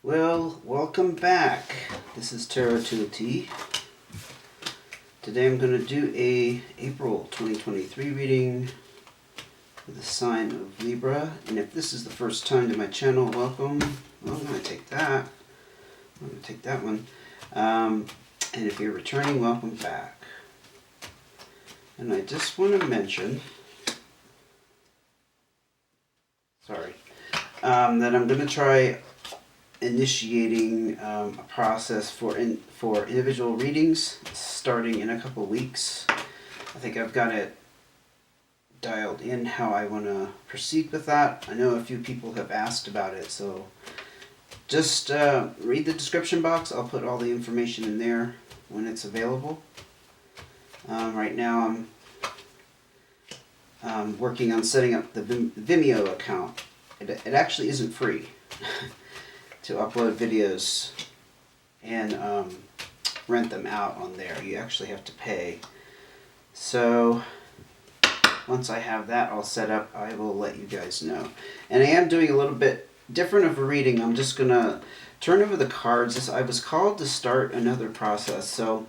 Well, welcome back. This is Tarot to a T. Today I'm going to do a April 2023 reading for the sign of Libra. And if this is the first time to my channel, welcome. Well, I'm going to take that. I'm going to take that one. And if you're returning, welcome back. And I just want to mention, that I'm going to try initiating a process for individual readings starting in a couple weeks. I think I've got it dialed in how I want to proceed with that. I know a few people have asked about it, so just read the description box. I'll put all the information in there when it's available. Right now I'm working on setting up the Vimeo account. It actually isn't free to upload videos and rent them out on there. You actually have to pay. So once I have that all set up, I will let you guys know. And I am doing a little bit different of a reading. I'm just gonna turn over the cards. I was called to start another process, so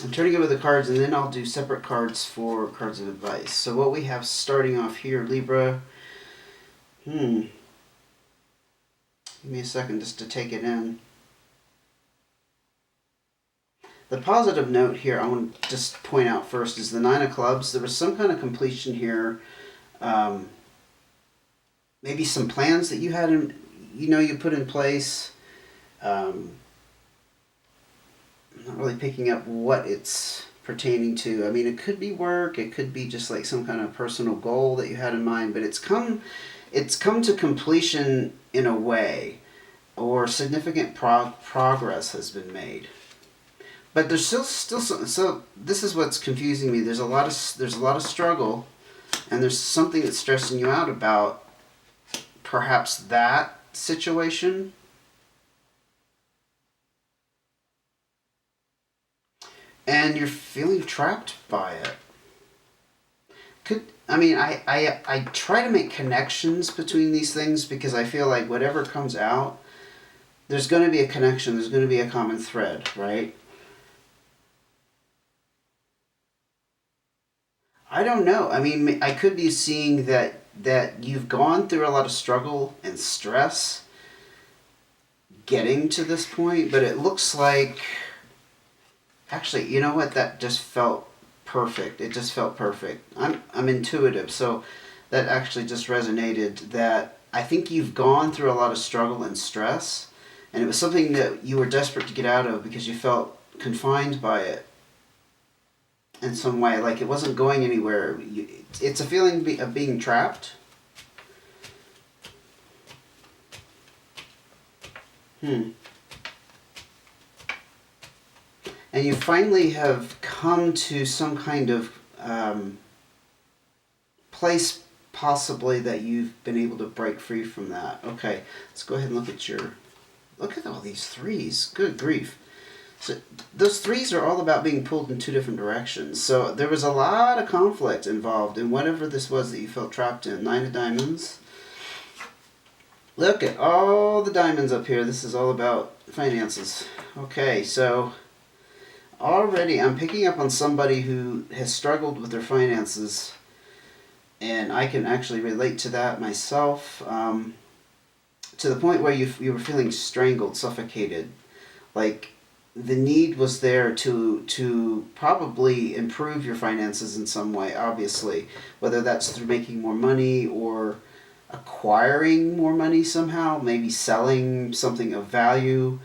I'm turning over the cards, and then I'll do separate cards for cards of advice. So what we have starting off here, Libra. Give me a second just to take it in. The positive note here I want to just point out first is the Nine of Clubs. There was some kind of completion here. Maybe some plans that you had you put in place. I'm not really picking up what it's pertaining to. I mean, it could be work. It could be just like some kind of personal goal that you had in mind. But it's come to completion in a way, or significant progress has been made. But there's still something. So this is what's confusing me. There's a lot of struggle, and there's something that's stressing you out about perhaps that situation. And you're feeling trapped by it. I try to make connections between these things because I feel like whatever comes out, there's going to be a connection, there's going to be a common thread, right? I don't know. I mean, I could be seeing that you've gone through a lot of struggle and stress getting to this point, but it looks like, actually, you know what, that just felt perfect. It just felt perfect. I'm intuitive, so that actually just resonated, that I think you've gone through a lot of struggle and stress, and it was something that you were desperate to get out of because you felt confined by it in some way, like it wasn't going anywhere. It's a feeling of being trapped. And you finally have come to some kind of place, possibly, that you've been able to break free from that. Okay, let's go ahead and look at all these threes. Good grief. So those threes are all about being pulled in two different directions. So there was a lot of conflict involved in whatever this was that you felt trapped in. Nine of Diamonds. Look at all the diamonds up here. This is all about finances. Okay, so already I'm picking up on somebody who has struggled with their finances, and I can actually relate to that myself, to the point where you were feeling strangled, suffocated. Like the need was there to probably improve your finances in some way, obviously, whether that's through making more money or acquiring more money somehow, maybe selling something of value.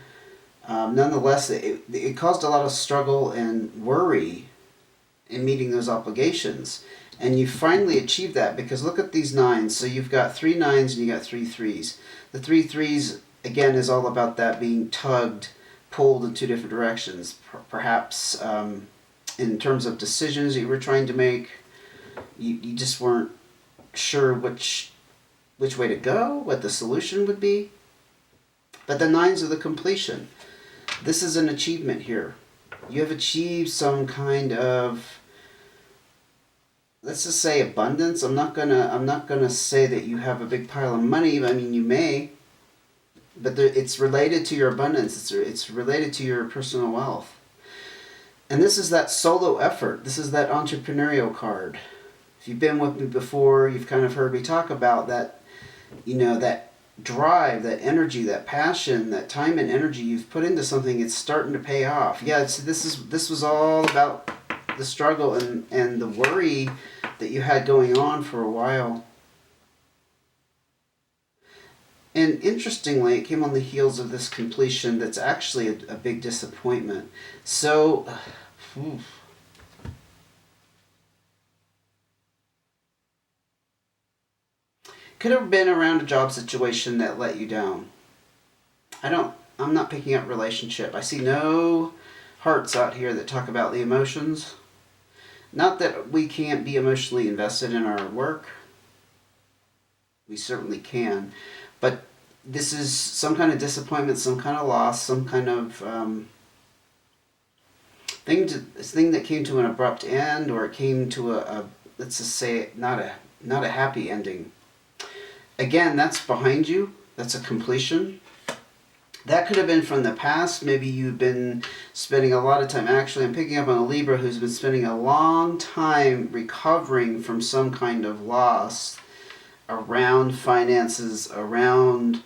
Nonetheless, it caused a lot of struggle and worry in meeting those obligations. And you finally achieved that, because look at these nines. So you've got 3 nines and you got 3 threes. The 3 threes, again, is all about that being tugged, pulled in two different directions. Perhaps in terms of decisions you were trying to make, you just weren't sure which way to go, what the solution would be. But the nines are the completion. This is an achievement here. You have achieved some kind of, let's just say, abundance. I'm not gonna say that you have a big pile of money. I mean, you may, But it's related to your abundance. It's related to your personal wealth. And this is that solo effort. This is that entrepreneurial card. If you've been with me before, you've kind of heard me talk about that, that drive, that energy, that passion, that time and energy you've put into something. It's starting to pay off. Yeah, this was all about the struggle and the worry that you had going on for a while. And interestingly, it came on the heels of this completion that's actually a big disappointment. So, could have been around a job situation that let you down. I'm not picking up relationship. I see no hearts out here that talk about the emotions. Not that we can't be emotionally invested in our work. We certainly can. But this is some kind of disappointment, some kind of loss, some kind of thing that came to an abrupt end, or it came to a let's just say not a happy ending. Again, that's behind you. That's a completion. That could have been from the past. Maybe you've been spending a lot of time. Actually, I'm picking up on a Libra who's been spending a long time recovering from some kind of loss around finances, around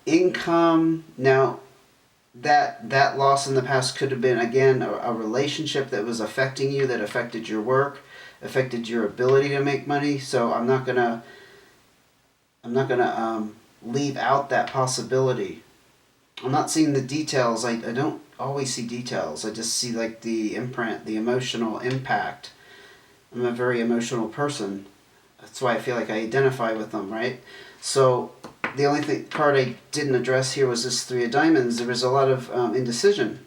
income. Now, that loss in the past could have been, again, a relationship that was affecting you, that affected your work, affected your ability to make money. So I'm not gonna leave out that possibility. I'm not seeing the details. I don't always see details. I just see like the imprint, the emotional impact. I'm a very emotional person. That's why I feel like I identify with them, right? So the only card I didn't address here was this Three of Diamonds. There was a lot of indecision,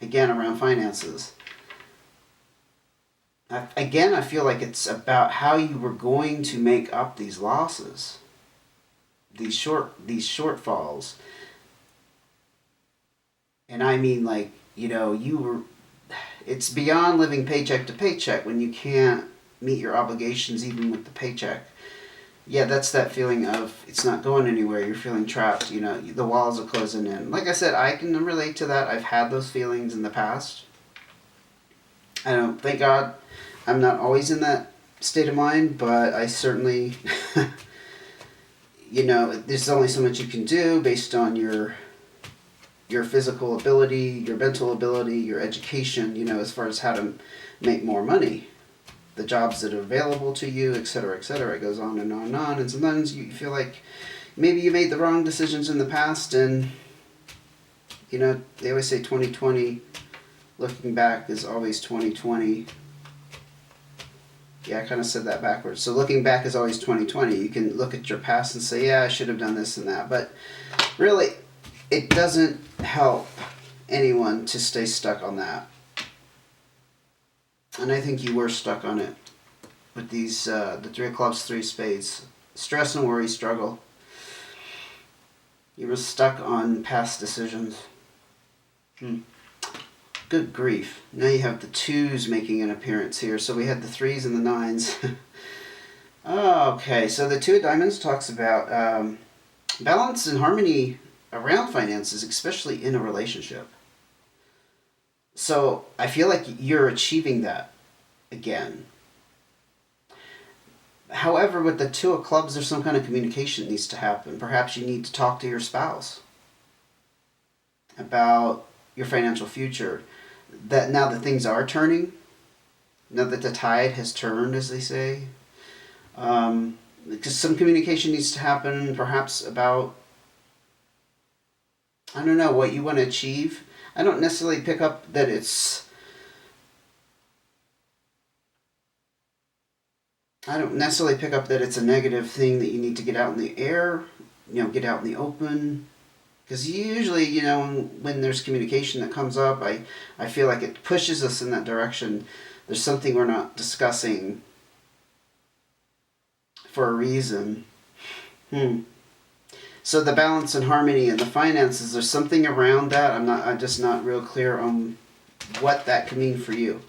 again, around finances. Again, I feel like it's about how you were going to make up these losses, these shortfalls. And I mean, like, it's beyond living paycheck to paycheck when you can't meet your obligations even with the paycheck. Yeah, that's that feeling of it's not going anywhere. You're feeling trapped. The walls are closing in. Like I said, I can relate to that. I've had those feelings in the past. I don't, thank God, I'm not always in that state of mind, but I certainly, there's only so much you can do based on your physical ability, your mental ability, your education, as far as how to make more money. The jobs that are available to you, etc., etc. It goes on and on and on. And sometimes you feel like maybe you made the wrong decisions in the past, and they always say 2020, looking back is always 2020. Yeah, I kind of said that backwards. So looking back is always 2020. You can look at your past and say, yeah, I should have done this and that. But really, it doesn't help anyone to stay stuck on that. And I think you were stuck on it with these, the Three of Clubs, Three of Spades. Stress and worry, struggle. You were stuck on past decisions. Good grief. Now you have the twos making an appearance here. So we had the threes and the nines. Okay, so the Two of Diamonds talks about balance and harmony around finances, especially in a relationship. So I feel like you're achieving that again. However, with the Two of Clubs, there's some kind of communication that needs to happen. Perhaps you need to talk to your spouse about your financial future. That now that things are turning, now that the tide has turned, as they say, because some communication needs to happen, perhaps about, I don't know, what you want to achieve. I don't necessarily pick up that it's... I don't necessarily pick up that it's a negative thing that you need to get out in the air, get out in the open. Because usually, when there's communication that comes up, I feel like it pushes us in that direction. There's something we're not discussing for a reason. So the balance and harmony and the finances, there's something around that. I'm just not real clear on what that could mean for you,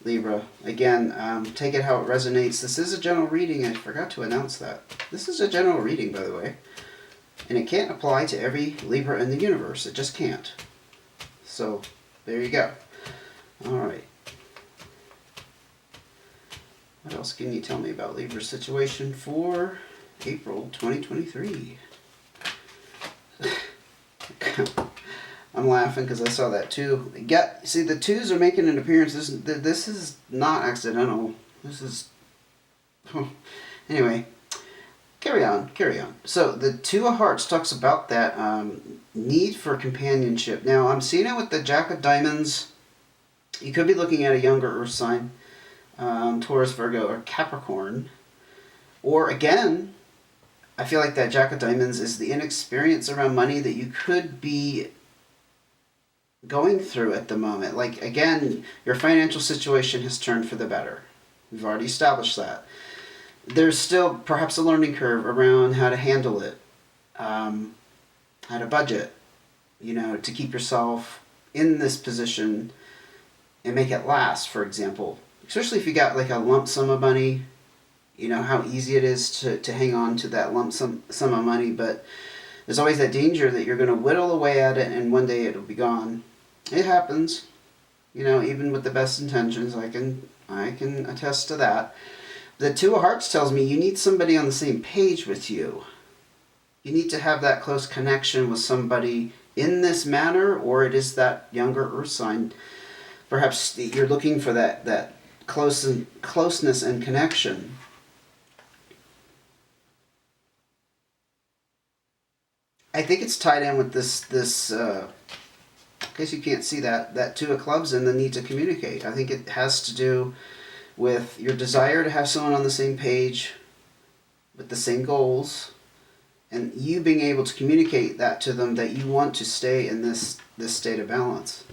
Libra. Again, take it how it resonates. This is a general reading. I forgot to announce that. This is a general reading, by the way. And it can't apply to every Libra in the universe. It just can't. So, there you go. Alright. What else can you tell me about Libra's situation for April 2023? I'm laughing because I saw that too. See, the twos are making an appearance. This is not accidental. This is... Anyway, carry on. So, the Two of Hearts talks about that need for companionship. Now, I'm seeing it with the Jack of Diamonds. You could be looking at a younger Earth sign. Taurus, Virgo, or Capricorn. Or, again, I feel like that Jack of Diamonds is the inexperience around money that you could be going through at the moment. Like, again, your financial situation has turned for the better. We've already established that. There's still perhaps a learning curve around how to handle it, how to budget, to keep yourself in this position and make it last, for example. Especially if you got like a lump sum of money, how easy it is to hang on to that lump sum of money, but there's always that danger that you're going to whittle away at it and one day it'll be gone. It happens, even with the best intentions. I can attest to that. The Two of Hearts tells me you need somebody on the same page with you. You need to have that close connection with somebody in this manner, or it is that younger Earth sign. Perhaps you're looking for that closeness and connection. I think it's tied in with this in case you can't see that Two of Clubs and the need to communicate. I think it has to do with your desire to have someone on the same page with the same goals, and you being able to communicate that to them, that you want to stay in this state of balance.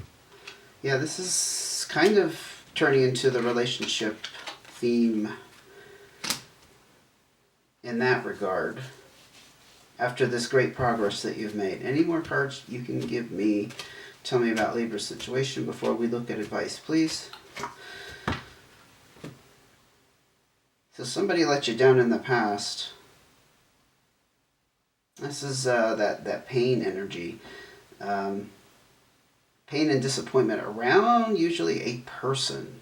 Yeah, this is kind of turning into the relationship theme in that regard. After this great progress that you've made. Any more cards you can give me? Tell me about Libra's situation before we look at advice, please. So somebody let you down in the past. This is that pain energy. Pain and disappointment around usually a person.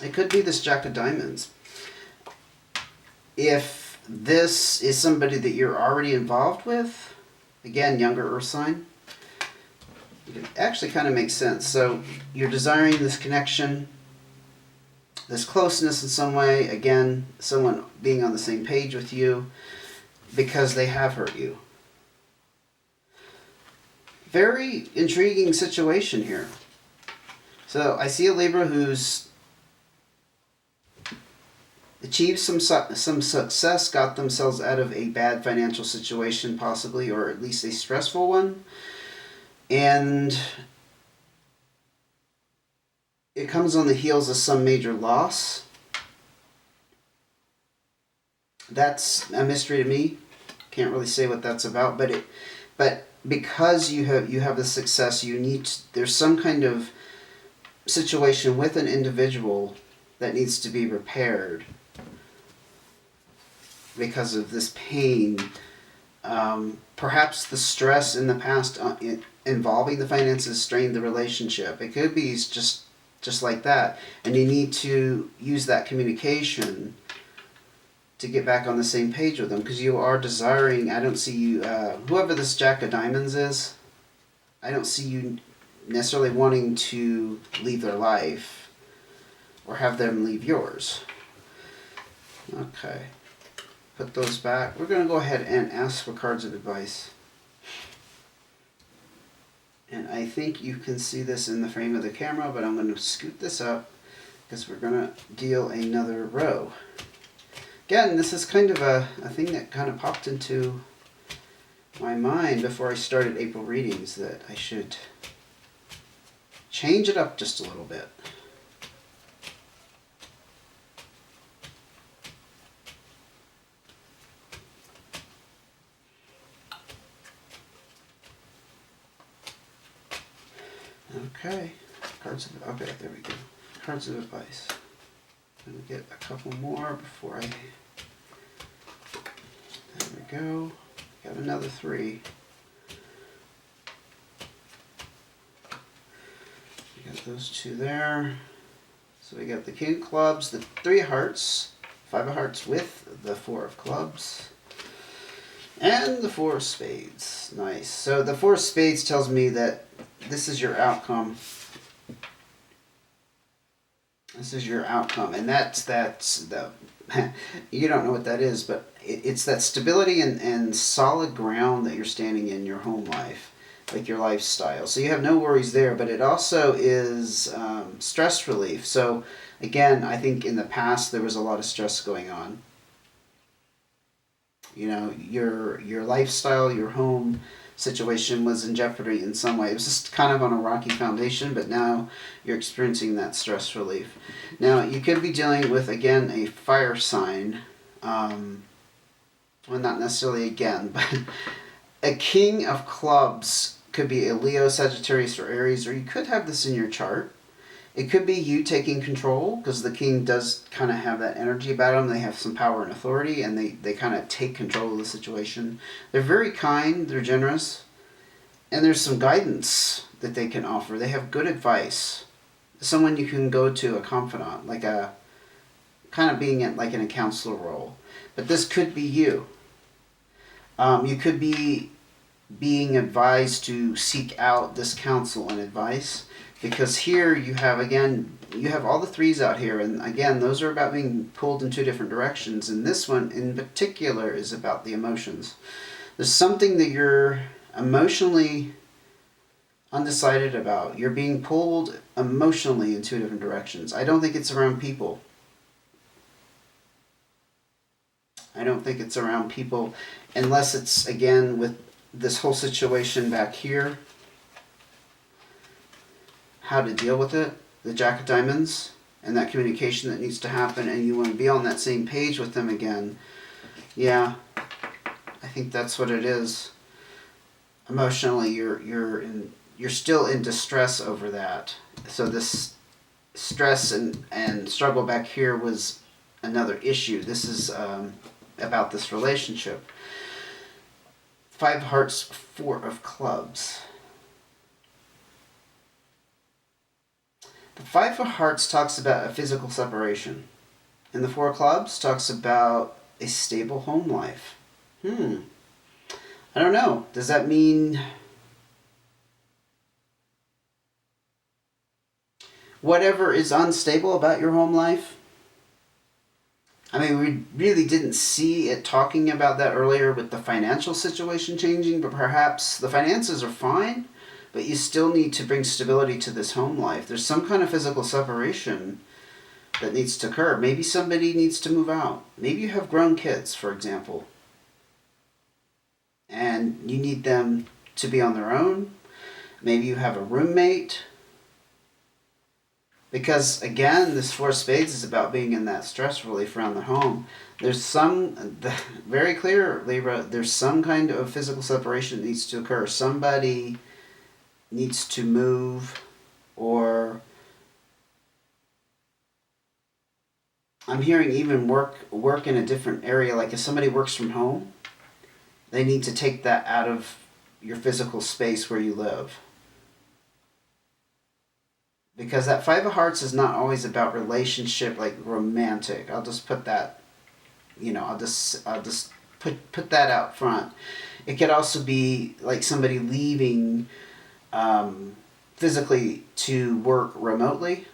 It could be this Jack of Diamonds. If this is somebody that you're already involved with, again, younger Earth sign, it actually kind of makes sense. So you're desiring this connection, this closeness in some way, again, someone being on the same page with you because they have hurt you. Very intriguing situation here. So I see a Libra who's achieved some success, got themselves out of a bad financial situation possibly, or at least a stressful one. And it comes on the heels of some major loss. That's a mystery to me. Can't really say what that's about, but because you have the success, there's some kind of situation with an individual that needs to be repaired because of this pain. Perhaps the stress in the past involving the finances strained the relationship. It could be just like that, and you need to use that communication to get back on the same page with them, because you are desiring. I don't see you, whoever this Jack of Diamonds is, I don't see you necessarily wanting to leave their life or have them leave yours. Okay, put those back. We're going to go ahead and ask for cards of advice. And I think you can see this in the frame of the camera, but I'm going to scoot this up because we're going to deal another row. Again, this is kind of a thing that kind of popped into my mind before I started April readings, that I should change it up just a little bit. Okay, okay, there we go. Cards of advice. Let me get a couple more before there we go. Got another 3. We got those 2 there. So we got the King of Clubs, the 3 of Hearts, 5 of Hearts with the 4 of Clubs, and the 4 of Spades. Nice. So the 4 of Spades tells me that this is your outcome. This is your outcome, and that's the you don't know what that is, but it's that stability and solid ground that you're standing in your home life, like your lifestyle. So you have no worries there, but it also is stress relief. So again, I think in the past there was a lot of stress going on. You know, your lifestyle, your home situation was in jeopardy in some way. It was just kind of on a rocky foundation, but now you're experiencing that stress relief. Now, you could be dealing with, again, a fire sign. Well, not necessarily again, but a King of Clubs could be a Leo, Sagittarius, or Aries, or you could have this in your chart. It could be you taking control, because the king does kind of have that energy about them. They have some power and authority, and they kind of take control of the situation. They're very kind, they're generous, and there's some guidance that they can offer. They have good advice. Someone you can go to, a confidant, like a kind of being like in a counselor role. But this could be you. You could be being advised to seek out this counsel and advice. Because here you have, again, you have all the 3s out here. And again, those are about being pulled in 2 different directions. And this one in particular is about the emotions. There's something that you're emotionally undecided about. You're being pulled emotionally in 2 different directions. I don't think it's around people. I don't think it's around people unless it's, again, with this whole situation back here. How to deal with it, the Jack of Diamonds, and that communication that needs to happen, and you want to be on that same page with them again. Yeah, I think that's what it is. Emotionally, you're still in distress over that. So this stress and struggle back here was another issue. This is about this relationship. 5 of Hearts, 4 of Clubs. The 5 of Hearts talks about a physical separation. And the 4 of Clubs talks about a stable home life. I don't know. Does that mean whatever is unstable about your home life? I mean, we really didn't see it talking about that earlier with the financial situation changing, but perhaps the finances are fine, but you still need to bring stability to this home life. There's some kind of physical separation that needs to occur. Maybe somebody needs to move out. Maybe you have grown kids, for example, and you need them to be on their own. Maybe you have a roommate. Because, again, this 4 of Spades is about being in that stress relief around the home. There's very clear, Libra, there's some kind of physical separation that needs to occur. Somebody needs to move, or I'm hearing even work in a different area. Like if somebody works from home, they need to take that out of your physical space where you live. Because that 5 of Hearts is not always about relationship, like romantic. I'll just put that, I'll just put that out front. It could also be like somebody leaving physically to work remotely.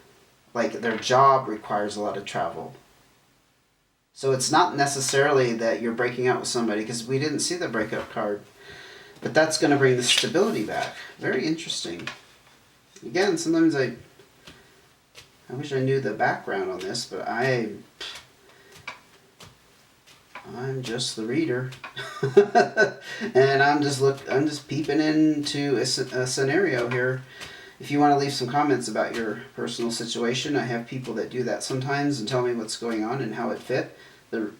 Like their job requires a lot of travel. So it's not necessarily that you're breaking up with somebody, because we didn't see the breakup card. But that's going to bring the stability back. Very interesting. Again, sometimes I wish I knew the background on this, but I'm just the reader, and I'm just peeping into a scenario here. If you want to leave some comments about your personal situation, I have people that do that sometimes and tell me what's going on and how it fit,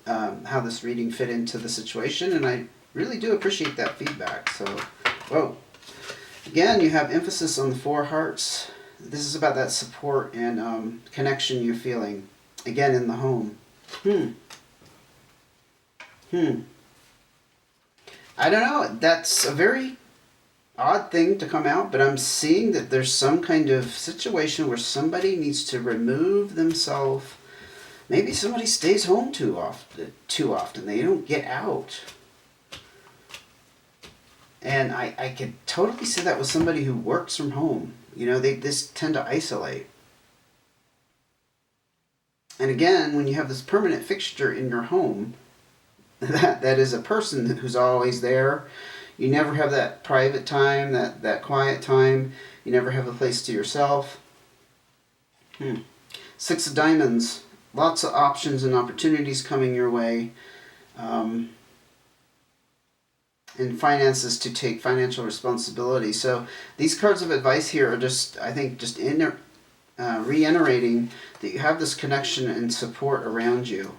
how this reading fit into the situation, and I really do appreciate that feedback. So, whoa. Again, you have emphasis on the 4 of Hearts. This is about that support and connection you're feeling, again, in the home. I don't know. That's a very odd thing to come out, but I'm seeing that there's some kind of situation where somebody needs to remove themselves. Maybe somebody stays home too often. Too often, they don't get out. And I could totally see that with somebody who works from home. You know, they just tend to isolate. And again, when you have this permanent fixture in your home, that is a person who's always there. You never have that private time, that quiet time. You never have a place to yourself. Six of Diamonds. Lots of options and opportunities coming your way. And finances to take financial responsibility. So these cards of advice here are just, I think, just reiterating that you have this connection and support around you.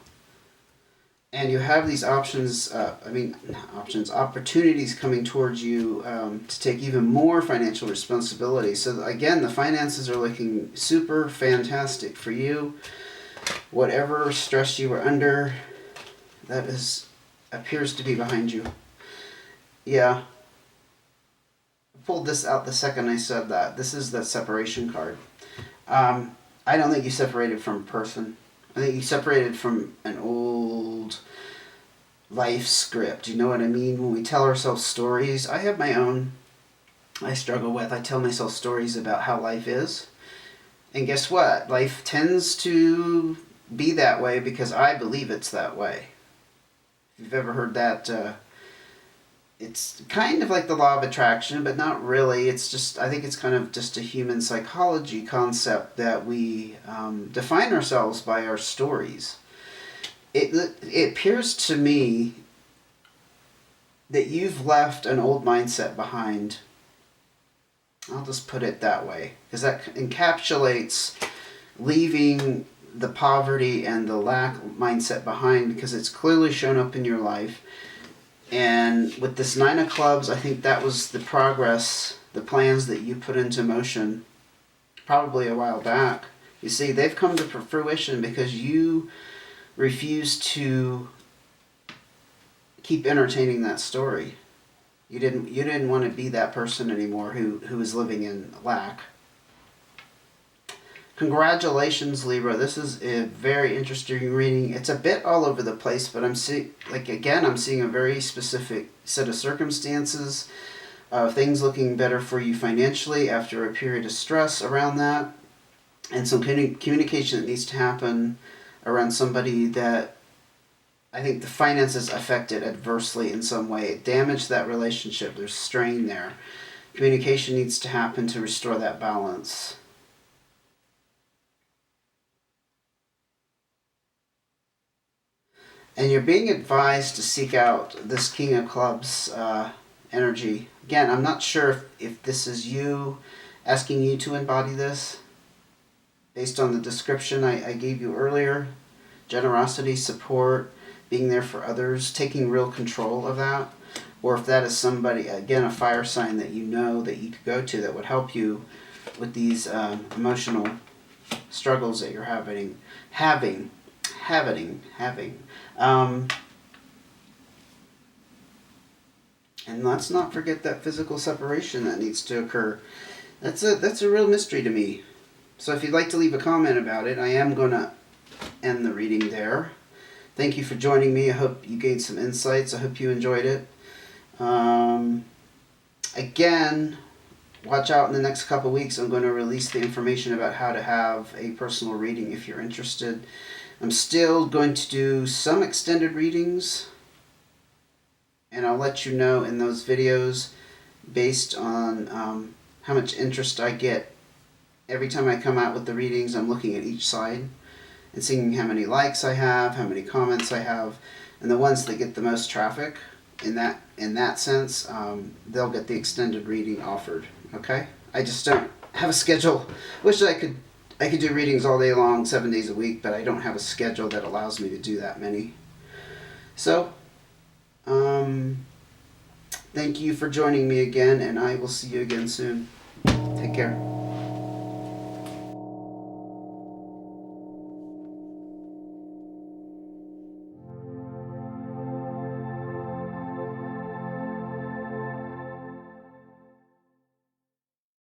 And you have these opportunities coming towards you to take even more financial responsibility. So again, the finances are looking super fantastic for you. Whatever stress you were under, that appears to be behind you. Yeah. I pulled this out the second I said that. This is the separation card. I don't think you separated from a person. I think you separated from an old life script. You know what I mean? When we tell ourselves stories, I have my own I struggle with. I tell myself stories about how life is. And guess what? Life tends to be that way because I believe it's that way. If you've ever heard that, it's kind of like the law of attraction, but not really. It's just, I think it's kind of just a human psychology concept that we define ourselves by our stories. It appears to me that you've left an old mindset behind. I'll just put it that way, because that encapsulates leaving the poverty and the lack mindset behind, because it's clearly shown up in your life. And with this Nine of Clubs, I think that was the progress, the plans that you put into motion probably a while back. You see, they've come to fruition because you refused to keep entertaining that story. You didn't want to be that person anymore who is living in lack. Congratulations, Libra. This is a very interesting reading. It's a bit all over the place, but I'm seeing a very specific set of circumstances, things looking better for you financially after a period of stress around that, and some communication that needs to happen around somebody that I think the finances affected adversely in some way. It damaged that relationship. There's strain there. Communication needs to happen to restore that balance. And you're being advised to seek out this King of Clubs energy. Again, I'm not sure if this is you asking you to embody this based on the description I gave you earlier. Generosity, support, being there for others, taking real control of that. Or if that is somebody, again, a fire sign that you know that you could go to that would help you with these emotional struggles that you're having. And let's not forget that physical separation that needs to occur. That's a real mystery to me. So if you'd like to leave a comment about it, I am going to end the reading there. Thank you for joining me. I hope you gained some insights. I hope you enjoyed it. Again, watch out in the next couple weeks. I'm going to release the information about how to have a personal reading if you're interested. I'm still going to do some extended readings, and I'll let you know in those videos based on how much interest I get. Every time I come out with the readings, I'm looking at each side and seeing how many likes I have, how many comments I have, and the ones that get the most traffic in that sense, they'll get the extended reading offered. Okay? I just don't have a schedule. Wish I could do readings all day long, 7 days a week, but I don't have a schedule that allows me to do that many. So, thank you for joining me again, and I will see you again soon. Take care.